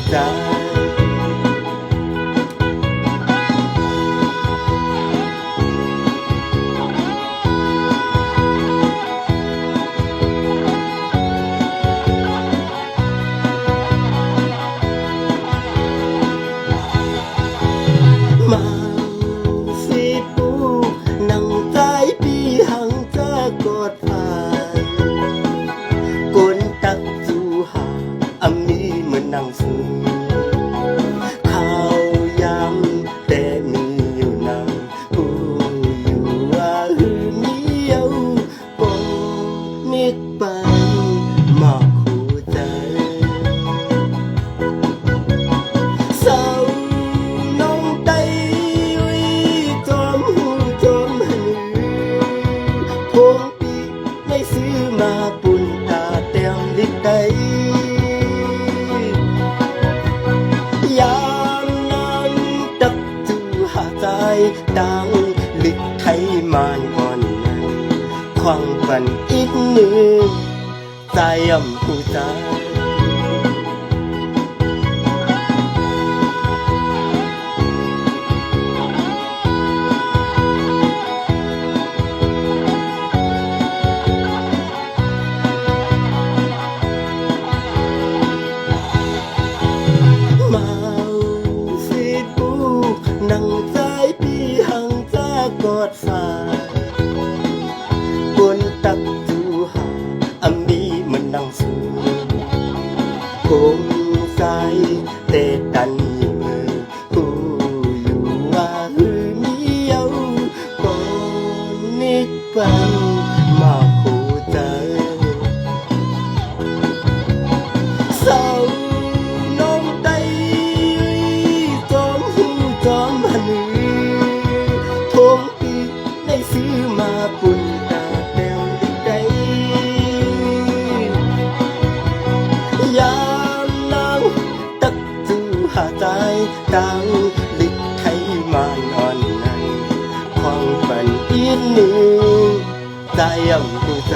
ใจมาสิปูนั่งใจปีหังจะกอดผ่านกนตักจูหาอามีเหมือนนางสูข้าวยำแต่มีอยู่นางผู้อยู่ว่าหือเมียวก็นิดไปมาคู่ใจเศร้าน้องไตวิจอมหูจอมหือพวงปีไม่ซื้อมาปุ่นตาเต็มลิดใดยามนั้นตักจูหาใจดังลิดไทยมานก่อนนั้นควังปันอีกหนึ่งใจอ่ำผู้ใจมาสิปูนั่งใจปีหังจะกอดฝ่ายบนตักจูหาอามีมันนั่งสูงคงใจแต่ดันอยู่ผู้อยู่ว่าหือเมียวก็นิดปันมาคู่ใจเศร้าน้องไตจอมหูจอมหันทงปีในซื้อมาปุ่นตาแต้วลิดใดยามนางตักจูหาใจดังลิดไทยมานอนนั้นควงปันอีนหนึ่งใจอ่ำผู้ใจ